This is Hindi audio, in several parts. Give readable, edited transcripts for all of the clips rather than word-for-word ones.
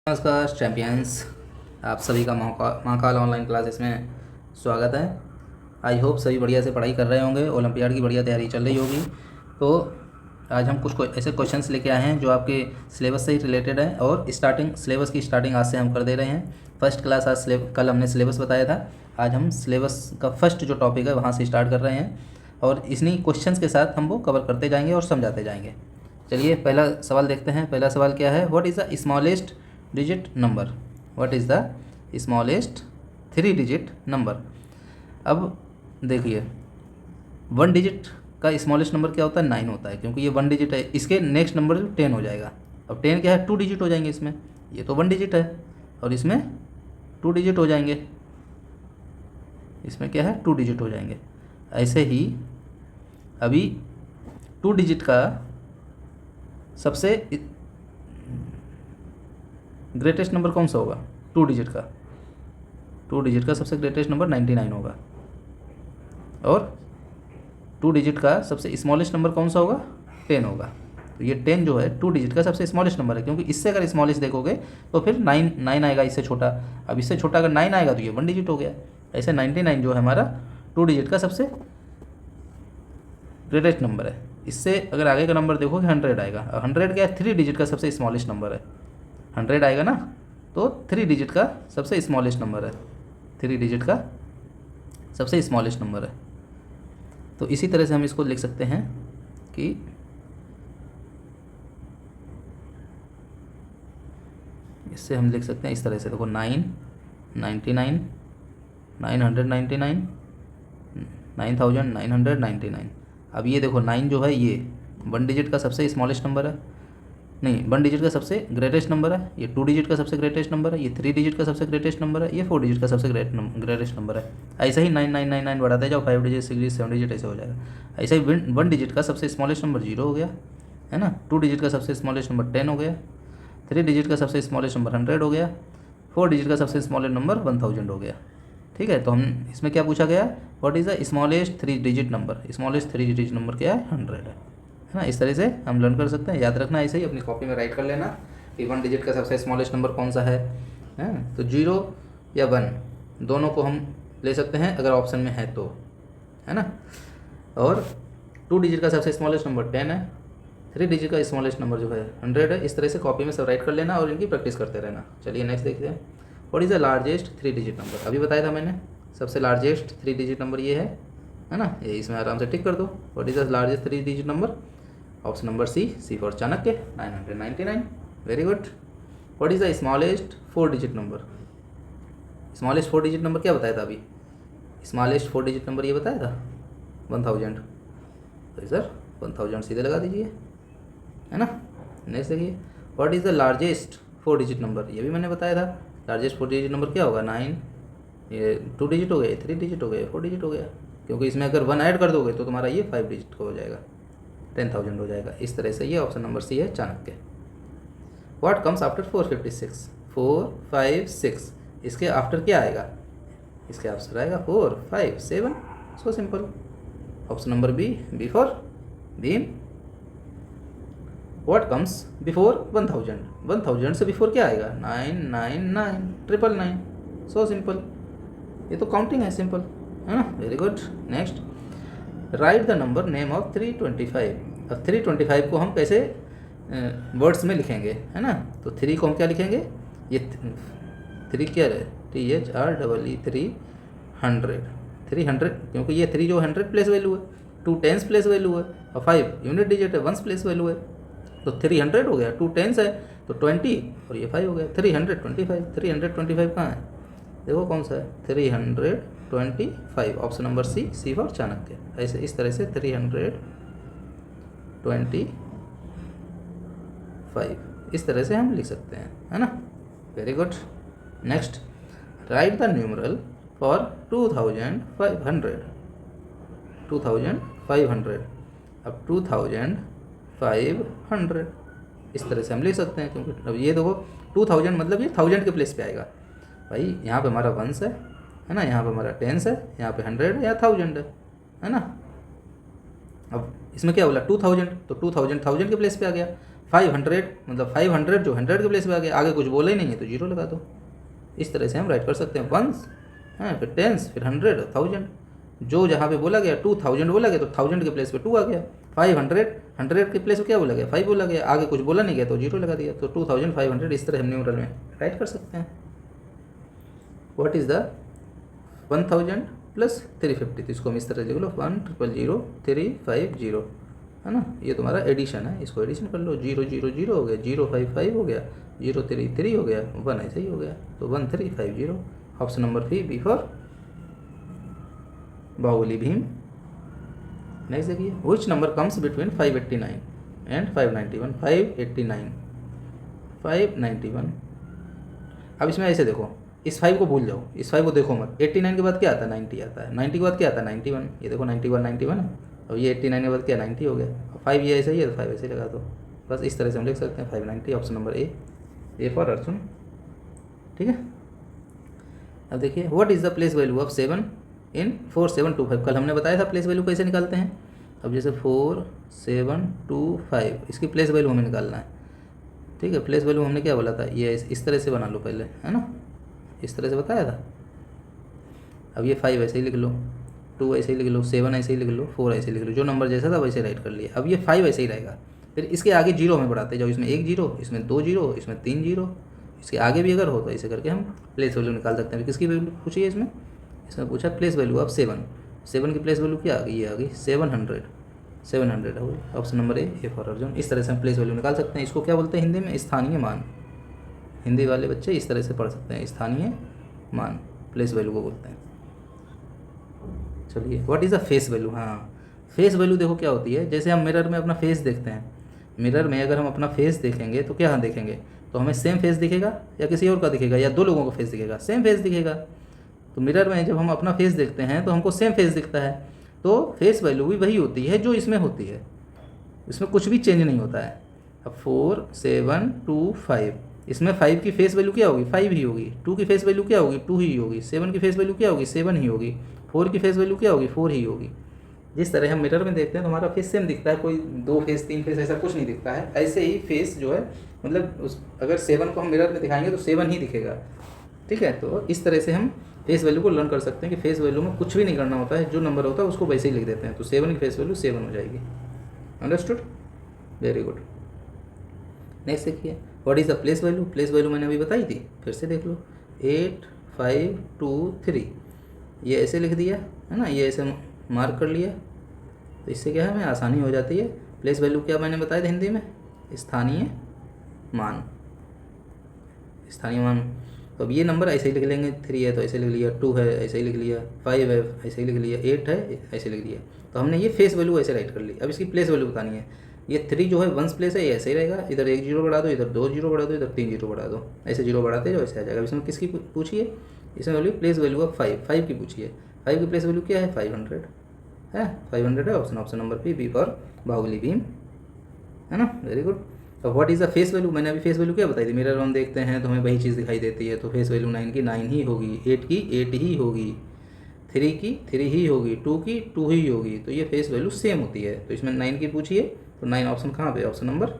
नमस्कार चैम्पियंस, आप सभी का महाकाल ऑनलाइन क्लासेस में स्वागत है। आई होप सभी बढ़िया से पढ़ाई कर रहे होंगे, ओलंपियाड की बढ़िया तैयारी चल रही होगी। तो आज हम कुछ ऐसे क्वेश्चंस लेके आए हैं जो आपके सिलेबस से ही रिलेटेड है और सिलेबस की स्टार्टिंग आज से हम कर दे रहे हैं। फर्स्ट क्लास कल हमने सिलेबस बताया था, आज हम सिलेबस का फर्स्ट जो टॉपिक है वहाँ से स्टार्ट कर रहे हैं और इन्हीं क्वेश्चंस के साथ हम वो कवर करते जाएंगे और समझाते जाएंगे। चलिए पहला सवाल देखते हैं। पहला सवाल क्या है? What is the smallest digit number? What is the smallest 3 digit number? अब देखिए, 1 डिजिट का स्मॉलेस्ट नंबर क्या होता है? 9 होता है, क्योंकि ये 1 डिजिट है। इसके नेक्स्ट नंबर 10 हो जाएगा। अब 10 क्या है? 2 डिजिट हो जाएंगे इसमें। ये तो 1 डिजिट है और इसमें 2 डिजिट हो जाएंगे। इसमें क्या है? 2 डिजिट हो जाएंगे। ऐसे ही अभी 2 डिजिट का सबसे ग्रेटेस्ट नंबर कौन सा होगा? 2 डिजिट का 2 डिजिट का सबसे ग्रेटेस्ट नंबर 99 होगा। और 2 डिजिट का सबसे स्मॉलेस्ट नंबर कौन सा होगा? 10 होगा। तो ये 10 जो है 2 डिजिट का सबसे स्मॉलेस्ट नंबर है, क्योंकि इससे अगर स्मॉलेस्ट देखोगे तो फिर 9 आएगा इससे छोटा। अब इससे छोटा अगर 9 आएगा तो ये 1 डिजिट हो गया। ऐसे 99 जो है हमारा 2 डिजिट का सबसे ग्रेटेस्ट नंबर है। इससे अगर आगे का नंबर देखोगे 100 आएगा। 100 क्या है? 3 डिजिट का सबसे स्मॉलेस्ट नंबर है। 100 आएगा ना, तो 3 डिजिट का सबसे स्मॉलेस्ट नंबर है। 3 डिजिट का सबसे स्मॉलेस्ट नंबर है। तो इसी तरह से हम इसको लिख सकते हैं कि इससे हम लिख सकते हैं इस तरह से। देखो 999 999 9999। अब ये देखो 9 जो है ये 1 डिजिट का सबसे स्मॉलेस्ट नंबर है, नहीं 1 डिजिट का सबसे ग्रेटेस्ट नंबर है। ये 2 डिजिट का सबसे ग्रेटेस्ट नंबर है। ये 3 डिजिट का सबसे ग्रेटेस्ट नंबर है। ये 4 डिजिट का सबसे ग्रेटेस्ट नंबर है। ऐसे ही 9999 बढ़ाते जाओ, 5 डिजिट 6 डिजिट 7 डिजिट ऐसे हो जाएगा। ऐसे ही 1 डिजिट का सबसे स्मॉलेस्ट नंबर 0 हो गया, है ना। 2 डिजिट का सबसे स्मॉलेस्ट नंबर 10 हो गया। 3 डिजिट का सबसे स्मॉलेस्ट नंबर 100 हो गया। 4 डिजिट का सबसे स्मॉलेस्ट नंबर 1000 हो गया। ठीक है, तो हम इसमें क्या पूछा गया? What is the smallest 3 digit number? Smallest 3 digit number क्या है? 100 है ना। इस तरह से हम लर्न कर सकते हैं। याद रखना, ऐसे ही अपनी कॉपी में राइट कर लेना कि 1 डिजिट का सबसे स्मॉलेस्ट नंबर कौन सा है। तो 0 या 1 दोनों को हम ले सकते हैं अगर ऑप्शन में है तो, है ना। और 2 डिजिट का सबसे स्मॉलेस्ट नंबर 10 है। 3 डिजिट का स्मॉलेस्ट नंबर जो है 100 है। इस तरह से कॉपी में सब राइट कर लेना और इनकी प्रैक्टिस करते रहना। चलिए नेक्स्ट देखते हैं। What is the largest 3 digit number? अभी बताया था मैंने, सबसे लार्जेस्ट 3 डिजिट नंबर ये है ना। ये इसमें आराम से टिक कर दो। What is the largest 3 digit number? Option number C for Chanakya, 999। Very good. What is the smallest 4 digit number? Smallest 4 digit number क्या बताया था अभी? स्मॉलेस्ट 4 डिजिट नंबर ये बताया था 1000। तो सर 1000 सीधे लगा दीजिए, है ना। नेक्स्ट देखिए, what is the largest 4 digit number? ये भी मैंने बताया था। लार्जेस्ट 4 डिजिट नंबर क्या होगा? 9। ये 2 डिजिट हो गए, 3 डिजिट हो गए, 4 डिजिट हो गया, क्योंकि इसमें अगर 1 ऐड कर दोगे तो तुम्हारा ये 5 डिजिट का हो जाएगा, 10,000 हो जाएगा। इस तरह से ये ऑप्शन नंबर सी है, चाणक्य। What comes after 456? 4 5 6, इसके आफ्टर क्या आएगा? इसके आफ्टर आएगा 4 5 7। So simple. Option number B for bean. What comes before 1000? 1000 से बिफोर क्या आएगा? 999 999। So simple. ये तो काउंटिंग है, सिंपल, है ना। Very good. Next, right the number name of 325। अब 325 को हम कैसे वर्ड्स में लिखेंगे, है ना। तो 3 को हम क्या लिखेंगे? ये 3 क्या है? THREE 300। 300 क्योंकि ये 3 जो 100 प्लेस वैल्यू है, 2 टेंस प्लेस वैल्यू है और 5 यूनिट डिजिट है, 1 प्लेस वैल्यू है। तो 300 हो गया, 2 टेंस है तो 20 और ये 5 हो गया, 325। 325 कहाँ है? देखो कौन सा है? 325। Option number C for Chanakya. ऐसे इस तरह से 325 इस तरह से हम लिख सकते हैं, है ना। Very good. Next, right the numeral for 2500। 2500। अब 2500 इस तरह से हम लिख सकते हैं, क्योंकि अब ये देखो 2000 मतलब ये 1000 के प्लेस पे आएगा भाई। यहाँ पे हमारा 1 है ना, यहाँ पे हमारा 10 है, यहाँ पे 100 है या 1000 है ना। अब इसमें क्या बोला? 2000, तो 2000 1000 के प्लेस पे आ गया। 500 मतलब 500 जो 100 के प्लेस पे आ गया, आगे कुछ बोला ही नहीं है तो 0 लगा दो। इस तरह से हम राइट कर सकते हैं वंस, हाँ, फिर टेंस, फिर 100, 1000। जो जहाँ पे बोला गया 2000 बोला गया तो 1000 के प्लेस पे 2 आ गया। 500 100 के प्लेस पे क्या बोला गया 5 बोला गया, आगे कुछ बोला नहीं गया तो 0 लगा दिया, तो 2500। इस तरह हम न्यूमरल में राइट कर सकते हैं। व्हाट इज़ द 1000 प्लस 350, तो इसको हम इस तरह लिख लो 100350, है ना। ये तुम्हारा एडिशन है, इसको एडिशन कर लो। 0 0 0 हो गया, 055 हो गया, 033 हो गया, 1 ऐसे ही हो गया, तो 1350। Option number B for Baahubali Bheem. Next देखिए, which number comes between 589 and 591। 591। अब इसमें ऐसे देखो, इस 5 को भूल जाओ, इस 5 को देखो मत। 89 के बाद क्या आता है 90 आता है, 90 के बाद क्या आता है 91। ये देखो 91 91 है, और ये 89 के बाद क्या 90 हो गया। 5 ये ऐसे ही है तो 5 ऐसे ही लगा दो। बस इस तरह से हम लिख सकते हैं 590। Option number A for Arjun. ठीक है। अब देखिए, what is the place value of 7 इन 4725। कल हमने बताया था प्लेस वैल्यू कैसे निकालते हैं। अब जैसे 4725 इसकी प्लेस वैल्यू हमें निकालना है। ठीक है, प्लेस वैल्यू हमने क्या बोला था, ये इस तरह से बना लो पहले, है ना, इस तरह से बताया था। अब ये 5 ऐसे ही लिख लो, 2 ऐसे ही लिख लो, 7 ऐसे ही लिख लो, 4 ऐसे ही लिख लो, जो नंबर जैसा था वैसे राइट कर लिया। अब ये 5 ऐसे ही रहेगा, फिर इसके आगे 0 हमें बढ़ाते जाओ। इसमें 1 0, इसमें 2 0, इसमें 3 0, इसके आगे भी अगर हो तो ऐसे करके हम प्लेस वैल्यू निकाल सकते हैं। किसकी वैल्यू पूछी है इसमें पूछा प्लेस वैल्यू ऑफ 7 की प्लेस वैल्यू क्या आ गई, ये आ गई 700 हो गई। Option number A for Arjun. इस तरह से हम प्लेस वैल्यू निकाल सकते हैं। इसको क्या बोलते हैं हिंदी में, स्थानीय मान। हिंदी वाले बच्चे इस तरह से पढ़ सकते हैं, स्थानीय मान प्लेस वैल्यू को बोलते हैं। चलिए, what is the face value. हाँ, फेस वैल्यू देखो क्या होती है। जैसे हम मिरर में अपना फेस देखते हैं, मिरर में अगर हम अपना फेस देखेंगे तो क्या देखेंगे, तो हमें सेम फेस दिखेगा या किसी और का दिखेगा, या 2 लोगों का फेस दिखेगा, सेम फेस दिखेगा। तो मिरर में जब हम अपना फेस देखते हैं तो हमको सेम फेस दिखता है, तो फेस वैल्यू भी वही होती है जो इसमें होती है, इसमें कुछ भी चेंज नहीं होता है। अब 4 7 2 5, इसमें 5 की फेस वैल्यू क्या होगी 5 ही होगी, 2 की फेस वैल्यू क्या होगी 2 ही होगी, 7 की फेस वैल्यू क्या होगी 7 ही होगी, 4 की फेस वैल्यू क्या होगी 4 ही होगी। जिस तरह हम मिरर में देखते हैं तो हमारा फेस सेम दिखता है, कोई 2 फेस 3 फेस ऐसा कुछ नहीं दिखता है। ऐसे ही फेस जो है, मतलब अगर 7 को हम मिरर में दिखाएंगे तो 7 ही दिखेगा। ठीक है, तो इस तरह से हम फेस वैल्यू को लर्न कर सकते हैं कि फेस वैल्यू में कुछ भी नहीं करना होता है, जो नंबर होता है उसको वैसे ही लिख देते हैं। तो 7 की फेस वैल्यू 7 हो जाएगी। Understood, very good. नेक्स्ट देखिए, what is the place value. Place value मैंने अभी बताई थी, फिर से देख लो। 8 5 2 3, ये ऐसे लिख दिया है ना, ये ऐसे मार्क कर लिया, तो इससे क्या है हमें आसानी हो जाती है। प्लेस वैल्यू क्या मैंने बताया था हिंदी में, स्थानीय मान। स्थानीय मान, तो अब ये नंबर ऐसे ही लिख लेंगे। 3 है तो ऐसे लिख लिया, 2 है ऐसे ही लिख लिया, 5 है ऐसे ही लिख लिया, 8 है ऐसे लिख लिया। तो हमने ये फेस वैल्यू ऐसे राइट कर ली। अब इसकी प्लेस वैल्यू बतानी है। ये 3 जो है वंस प्लेस है, ये ऐसे ही रहेगा, इधर 1 0 बढ़ा दो, इधर 2 0 बढ़ा दो, इधर 3 0 बढ़ा दो, ऐसे 0 बढ़ाते जो ऐसे आ जाएगा। इसमें किसकी पूछिए, इसमें वैल्यू प्लेस वैल्यू ऑफ 5 की पूछिए। 5 की प्लेस वैल्यू क्या है 500 है, 500 है। Option number B for Baahubali Bhim, है ना, वेरी गुड। तो what is the face value, मैंने अभी फेस वैल्यू क्या बताई थी। मिरर हम देखते हैं तो हमें वही चीज़ दिखाई देती है, तो फेस वैल्यू 9 की 9 ही होगी, 8 की 8 ही होगी, 3 की 3 ही होगी, 2 की 2 ही होगी। तो ये फेस वैल्यू सेम होती है। तो इसमें 9 की पूछिए, तो 9 ऑप्शन कहाँ पे, option number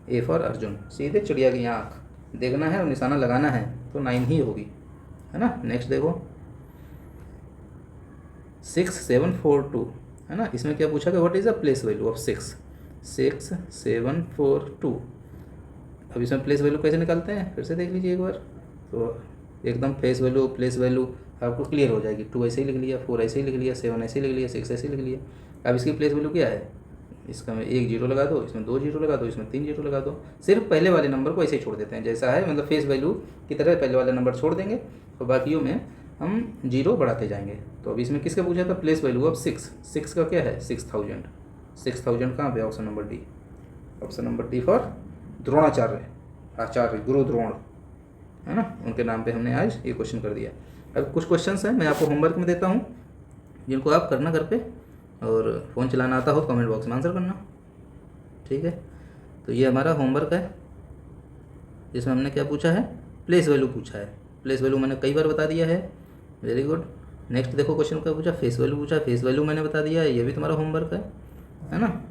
A for Arjun. सीधे चिड़िया की आँख देखना है और निशाना लगाना है, तो 9 ही होगी, है ना। नेक्स्ट देखो 6 7 4 2, है ना। इसमें क्या पूछा गया, what is the place value of 6 7 4 2। अब इसमें प्लेस वैल्यू कैसे निकालते हैं, फिर से देख लीजिए एक बार, तो एकदम फेस वैल्यू प्लेस वैल्यू आपको क्लियर हो जाएगी। 2 ऐसे ही लिख लिया, 4 ऐसे ही लिख लिया, 7 ऐसे ही लिख लिया, 6 ऐसे ही लिख लिया। अब इसकी प्लेस वैल्यू क्या है, इसका में 1 0 लगा दो, इसमें 2 0 लगा दो, इसमें 3 0 लगा दो। सिर्फ पहले वाले नंबर को ऐसे ही छोड़ देते हैं जैसा है, मतलब फेस वैल्यू की तरह पहले वाला नंबर छोड़ देंगे, और बाकियों में हम 0 बढ़ाते जाएंगे। तो अब इसमें किसका पूछा था, प्लेस वैल्यू ऑफ 6 का क्या है 6000 कहाँ पे, option number D. Option number D for Dronacharya, Acharya Guru Drona, है ना, उनके नाम पे हमने आज ये क्वेश्चन कर दिया। अब कुछ क्वेश्चंस हैं मैं आपको होमवर्क में देता हूँ, जिनको आप करना घर पे, और फ़ोन चलाना आता हो तो कमेंट बॉक्स में आंसर करना। ठीक है, तो ये हमारा होमवर्क है, जिसमें हमने क्या पूछा है, प्लेस वैल्यू पूछा है। प्लेस वैल्यू मैंने कई बार बता दिया है, वेरी गुड। नेक्स्ट देखो क्वेश्चन क्या पूछा, फेस वैल्यू पूछा, फेस वैल्यू मैंने बता दिया है, ये भी तुम्हारा होमवर्क है ना।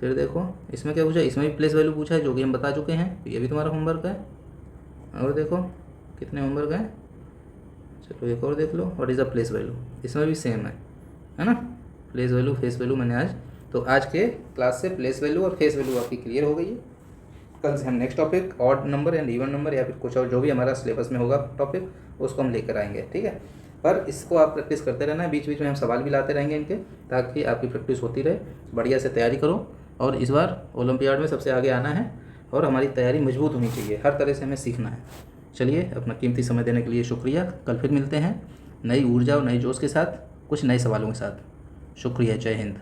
फिर देखो इसमें क्या पूछा, इसमें भी प्लेस वैल्यू पूछा है जो कि हम बता चुके हैं, तो ये भी तुम्हारा होमवर्क है। और देखो कितने होमवर्क हैं, चलो एक और देख लो, what is the place value, इसमें भी सेम है ना। प्लेस वैल्यू फेस वैल्यू मैंने आज, तो आज के क्लास से प्लेस वैल्यू और फेस वैल्यू आपकी क्लियर हो गई है। कल से हम next topic odd number and even number या फिर कुछ और जो भी हमारा सिलेबस में होगा टॉपिक उसको हम लेकर आएंगे, ठीक है। पर इसको आप प्रैक्टिस करते रहना है, बीच बीच में हम सवाल भी लाते रहेंगे इनके, ताकि आपकी प्रैक्टिस होती रहे। बढ़िया से तैयारी करो, और इस बार ओलंपियाड में सबसे आगे आना है, और हमारी तैयारी मजबूत होनी चाहिए, हर तरह से हमें सीखना है। चलिए, अपना कीमती समय देने के लिए शुक्रिया। कल फिर मिलते हैं नई ऊर्जा और नए जोश के साथ, कुछ नए सवालों के साथ। शुक्रिया, जय हिंद।